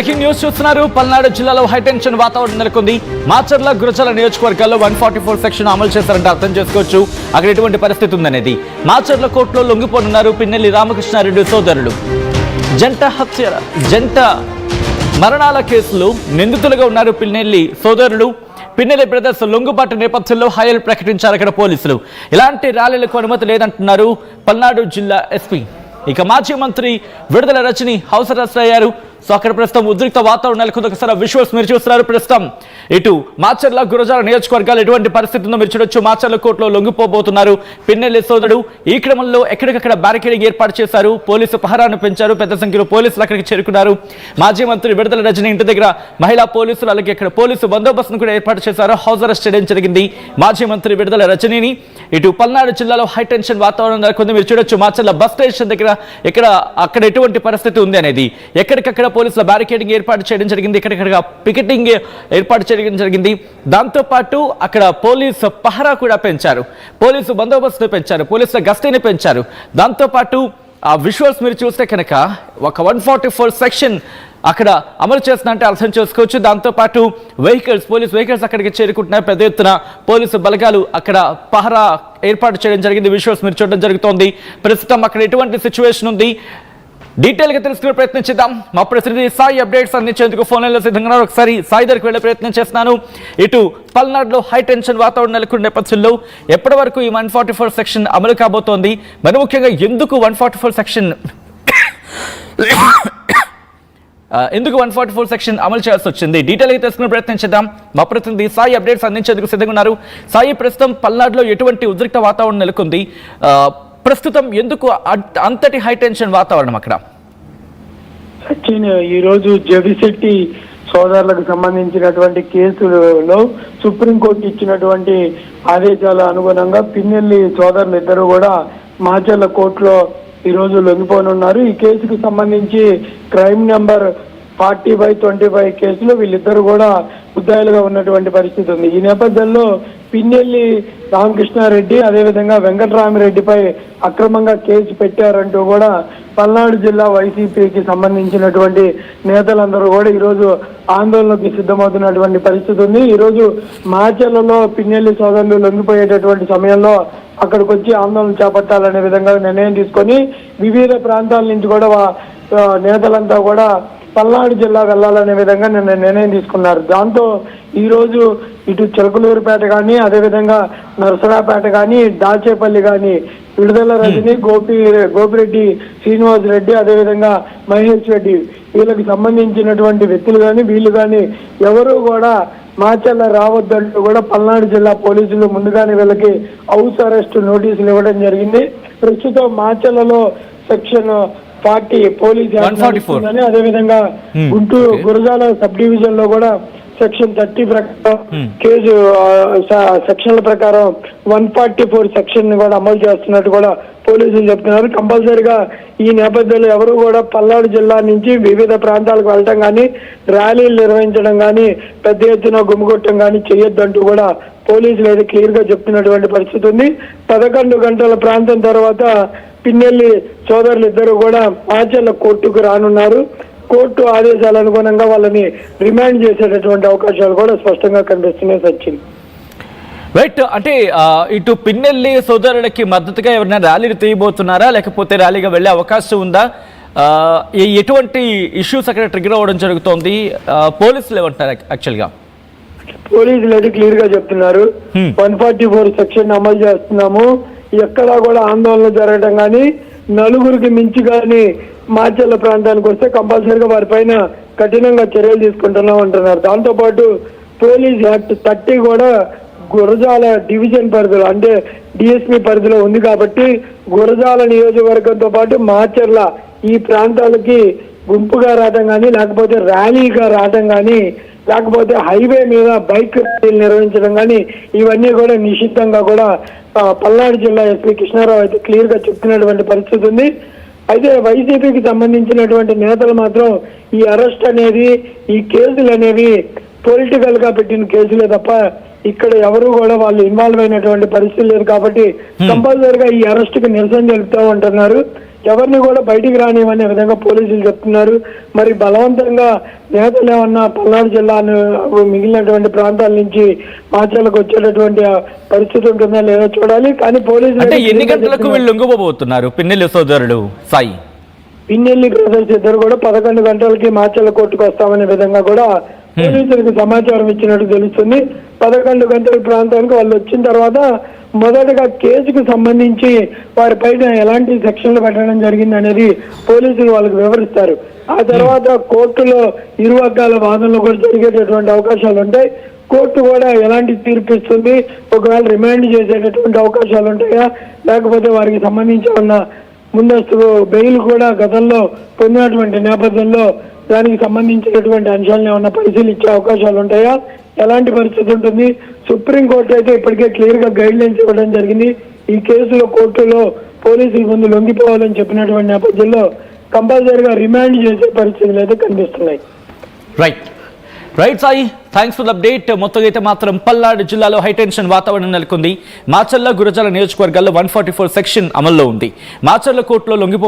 Breaking news చూస్తున్నారు. పల్నాడు జిల్లాలో high tension వాతావరణం నెలకొంది. మాచర్ల గురజాల నియోజకవర్గాల్లో 144 సెక్షన్ అమలు చేశారంటే అర్థం చేసుకోవచ్చు అక్కడ ఎటువంటి పరిస్థితి ఉందనేది. మాచర్ల కోర్టులో లొంగిపోనున్నారు పిన్నెల్లి రామకృష్ణారెడ్డి సోదరులు. జంట మరణాల కేసులో నిందితులుగా ఉన్నారు పిన్నెల్లి సోదరులు. పిన్నెల్లి బ్రదర్స్ లొంగుబాటు నేపథ్యంలో హై అలర్ట్ ప్రకటించారు అక్కడ పోలీసులు. ఇలాంటి ర్యాలీలకు అనుమతి లేదంటున్నారు పల్నాడు జిల్లా ఎస్పీ. ఇక మాజీ మంత్రి విడుదల రజని హౌస్ అరెస్ట్ అయ్యారు. సో అక్కడ ప్రస్తుతం ఉద్రిక్త వాతావరణం నెలకొంది. ఒకసారి విజువల్స్ మీరు చూస్తున్నారు. ప్రస్తుతం ఇటు మాచర్ల గురజాల నియోజకవర్గాలు ఎటువంటి పరిస్థితి ఉందో మీరు చూడొచ్చు. మాచర్ల కోర్టులో లొంగిపోబోతున్నారు పిన్నెల్లి సోదరుడు. ఈ క్రమంలో ఎక్కడికక్కడ బ్యారికేడింగ్ ఏర్పాటు చేశారు. పోలీసు పహరాను పెంచారు. పెద్ద సంఖ్యలో పోలీసులు అక్కడికి చేరుకున్నారు. మాజీ మంత్రి విడుదల రజని ఇంటి దగ్గర మహిళా పోలీసులు అలాగే ఇక్కడ పోలీసు బందోబస్తును కూడా ఏర్పాటు చేశారు. హౌస్ అరెస్ట్ చేయడం జరిగింది మాజీ మంత్రి విడుదల రజనిని. ఇటు పల్నాడు జిల్లాలో హై టెన్షన్ వాతావరణం నెలకొంది. మీరు చూడొచ్చు మాచర్ల బస్ స్టేషన్ దగ్గర అక్కడ ఎటువంటి పరిస్థితి ఉంది అనేది. ఎక్కడికక్కడ పోలీసుల బ్యారికేడింగ్ ఏర్పాటు చేయడం జరిగింది. ఇక్కడిక్కడ పికెటింగ్ ఏర్పాటు చేయడం జరిగింది. దాంతోపాటు అక్కడ పోలీసు పహరా కూడా పెంచారు. పోలీసు బందోబస్తును పెంచారు. పోలీసుల గస్తీని పెంచారు. దాంతోపాటు ఆ విజువల్స్ మీరు చూస్తే కనుక ఒక 144 సెక్షన్ అక్కడ అమలు చేస్తున్నట్టే అర్థం చేసుకోవచ్చు. దాంతోపాటు పోలీస్ వెహికల్స్ అక్కడికి చేరుకుంటున్నాయి. పెద్ద ఎత్తున పోలీసు బలగాలు అక్కడ పహరా ఏర్పాటు చేయడం జరిగింది. విజువల్స్ మీరు చూడడం జరుగుతోంది. ప్రస్తుతం అక్కడ ఎటువంటి సిచ్యువేషన్ ఉంది డీటెయిల్గా తెలుసుకునే ప్రయత్నం చేద్దాం. మా ప్రతినిధి సాయి అప్డేట్స్ అందించేందుకు ఫోన్ లైన్లో సిద్ధంగా ఒకసారి సాయి దగ్గరికి వెళ్ళే ప్రయత్నం చేస్తున్నాను. ఇటు పల్నాడులో హై టెన్షన్ వాతావరణం నెలకొన్న నేపథ్యంలో ఎప్పటి వరకు ఈ 144 సెక్షన్ అమలు కాబోతోంది, మరి ముఖ్యంగా ఎందుకు 144 సెక్షన్ అమలు చేయాల్సి వచ్చింది, డీటెయిల్గా తెలుసుకునే ప్రయత్నం చేద్దాం. మా ప్రతినిధి సాయి అప్డేట్స్ అందించేందుకు సిద్ధంగా ఉన్నారు. సాయి, ప్రస్తుతం పల్నాడులో ఎటువంటి ఉద్రిక్త వాతావరణం నెలకొంది, ప్రస్తుతం ఎందుకు అంతటి హై టెన్షన్ వాతావరణం అక్కడ? సచిన్, ఈరోజు జగిశెట్టి సోదరులకు సంబంధించినటువంటి కేసులలో సుప్రీంకోర్టు ఇచ్చినటువంటి ఆదేశాల అనుగుణంగా పిన్నెల్లి సోదరులు ఇద్దరు కూడా మాచర్ల కోర్టులో ఈరోజు లొంగిపోనున్నారు. ఈ కేసుకు సంబంధించి క్రైమ్ నెంబర్ 40/25 కేసులో వీళ్ళిద్దరు కూడా ముద్దాయిలుగా ఉన్నటువంటి పరిస్థితి ఉంది. ఈ నేపథ్యంలో పిన్నెల్లి రామకృష్ణారెడ్డి అదేవిధంగా వెంకటరామిరెడ్డిపై అక్రమంగా కేసు పెట్టారంటూ కూడా పల్నాడు జిల్లా వైసీపీకి సంబంధించినటువంటి నేతలందరూ కూడా ఈరోజు ఆందోళనకు సిద్ధమవుతున్నటువంటి పరిస్థితి ఉంది. ఈరోజు మాచర్లలో పిన్నెల్లి సోదరులు లొంగిపోయేటటువంటి సమయంలో అక్కడికి వచ్చి ఆందోళన చేపట్టాలనే విధంగా నిర్ణయం తీసుకొని వివిధ ప్రాంతాల నుంచి కూడా నేతలంతా కూడా పల్నాడు జిల్లా వెళ్లాలనే విధంగా నిన్న నిర్ణయం తీసుకున్నారు. దాంతో ఈరోజు ఇటు చిలకలూరుపేట కానీ అదేవిధంగా నరసరాపేట కానీ దాచేపల్లి కానీ విడుదల రజని గోపిరెడ్డి శ్రీనివాస్ రెడ్డి అదేవిధంగా మహేష్ రెడ్డి వీళ్ళకి సంబంధించినటువంటి వ్యక్తులు కానీ వీళ్ళు కానీ ఎవరు కూడా మాచర్ల రావద్దంటూ కూడా పల్నాడు జిల్లా పోలీసులు ముందుగానే వీళ్ళకి హౌస్ అరెస్ట్ నోటీసులు ఇవ్వడం జరిగింది. ప్రస్తుతం మాచర్లలో సెక్షన్ 40 పోలీస్ యాక్ట్ అదేవిధంగా గుంటూరు గురజాల సబ్ డివిజన్ లో కూడా సెక్షన్ 30 ప్రకారం కేసు సెక్షన్ల ప్రకారం 144 సెక్షన్ ని కూడా అమలు చేస్తున్నట్టు కూడా పోలీసులు చెప్తున్నారు. కంపల్సరిగా ఈ నేపథ్యంలో ఎవరు కూడా పల్నాడు జిల్లా నుంచి వివిధ ప్రాంతాలకు వెళ్ళటం కానీ ర్యాలీలు నిర్వహించడం కానీ పెద్ద ఎత్తున గుమిగొట్టడం కానీ చేయొద్దంటూ కూడా పోలీసులు అయితే క్లియర్ గా చెప్తున్నటువంటి పరిస్థితి ఉంది. 11 గంటల ప్రాంతం తర్వాత పిన్నెల్లి సోదరులు ఇద్దరు కూడా మాచర్ల కోర్టుకు రానున్నారు. కోర్టు ఆదేశాల అనుగుణంగా వాళ్ళని రిమాండ్ చేసేటటువంటి అవకాశాలు కూడా స్పష్టంగా కనిపిస్తున్నాయి. సచిన్, రైట్, అంటే ఇటు పిన్నెల్లి సోదరులకి మద్దతుగా ఎవరైనా ర్యాలీలు తీయబోతున్నారా, లేకపోతే ర్యాలీగా వెళ్ళే అవకాశం ఉందా, ఎటువంటి ఇష్యూస్ అక్కడ ట్రిగర్ అవ్వడం జరుగుతోంది, పోలీసులు ఏమంటారు? యాక్చువల్గా పోలీసులు అయితే క్లియర్ గా చెప్తున్నారు 144 సెక్షన్ అమలు చేస్తున్నాము, ఎక్కడా కూడా ఆందోళన జరగడం కానీ నలుగురికి మించి కానీ మాచర్ల ప్రాంతానికి వస్తే కంపల్సరీగా వారిపైన కఠినంగా చర్యలు తీసుకుంటున్నాం అంటున్నారు. దాంతోపాటు పోలీస్ యాక్ట్ 30 కూడా గురజాల డివిజన్ పరిధిలో అంటే డిఎస్పీ పరిధిలో ఉంది కాబట్టి గురజాల నియోజకవర్గంతో పాటు మాచర్ల ఈ ప్రాంతాలకి గుంపుగా రావడం కానీ లేకపోతే ర్యాలీగా రావడం కానీ లేకపోతే హైవే మీద బైక్ ర్యాలీలు నిర్వహించడం కానీ ఇవన్నీ కూడా నిషిద్ధంగా కూడా పల్నాడు జిల్లా ఎస్పీ కృష్ణారావు అయితే క్లియర్ గా చెప్తున్నటువంటి పరిస్థితి ఉంది. అయితే వైసీపీకి సంబంధించినటువంటి నేతలు మాత్రం ఈ అరెస్ట్ అనేది ఈ కేసులు అనేవి పొలిటికల్ గా పెట్టిన కేసులే తప్ప ఇక్కడ ఎవరు కూడా వాళ్ళు ఇన్వాల్వ్ అయినటువంటి పరిస్థితి లేదు కాబట్టి కంపల్సరీగా ఈ అరెస్ట్ కి నిరసన తెలుపుతా ఉంటున్నారు. ఎవరిని కూడా బయటికి రానివనే విధంగా పోలీసులు చెప్తున్నారు. మరి బలవంతంగా నేతలు ఏమన్నా పల్నాడు జిల్లా మిగిలినటువంటి ప్రాంతాల నుంచి మాచర్లకు వచ్చేటటువంటి పరిస్థితి ఉంటుందా లేదో చూడాలి. కానీ పోలీసులు అంటే ఎన్ని గంటలకు వీళ్ళు లొంగిపోబోతున్నారు పిన్నెల్లి సోదరుడు సాయి? పిన్నెల్లి బ్రదర్స్ ఇద్దరు కూడా 11 గంటలకి మాచర్ల కోర్టుకు వస్తామనే విధంగా కూడా పోలీసులకు సమాచారం ఇచ్చినట్టు తెలుస్తుంది. 11 గంటల ప్రాంతానికి వాళ్ళు వచ్చిన తర్వాత మొదటగా కేసుకు సంబంధించి వారి పైన ఎలాంటి సెక్షన్లు పెట్టడం జరిగింది అనేది పోలీసులు వాళ్ళకి వివరిస్తారు. ఆ తర్వాత కోర్టులో ఇరు వర్గాల వాదనలు కూడా జరిగేటటువంటి అవకాశాలు ఉంటాయి. కోర్టు కూడా ఎలాంటి తీర్పు ఇస్తుంది, ఒకవేళ రిమాండ్ చేసేటటువంటి అవకాశాలు ఉంటాయా, లేకపోతే వారికి సంబంధించి ఉన్న ముందస్తు బెయిల్ కూడా గతంలో పొందినటువంటి నేపథ్యంలో దానికి సంబంధించినటువంటి అంశాలను ఏమన్నా పరిశీలించే అవకాశాలు ఉంటాయా, ఎలాంటి పరిస్థితి ఉంటుంది. సుప్రీంకోర్టు అయితే ఇప్పటికే క్లియర్ గా గైడ్ లైన్స్ ఇవ్వడం జరిగింది. ఈ కేసులో కోర్టులో పోలీసుల ముందు లొంగిపోవాలని చెప్పినటువంటి నేపథ్యంలో కంపల్సరీగా రిమాండ్ చేసే పరిస్థితులు అయితే కనిపిస్తున్నాయి. Right Sai, thanks for the update. మొత్తం అయితే మాత్రం పల్నాడు జిల్లాలో హైటెన్షన్ వాతావరణం నెలకొంది. మాచర్ల గురజాల నియోజకవర్గాల్లో 144 సెక్షన్ అమల్లో ఉంది. మాచర్ల కోర్టులో లొంగిపో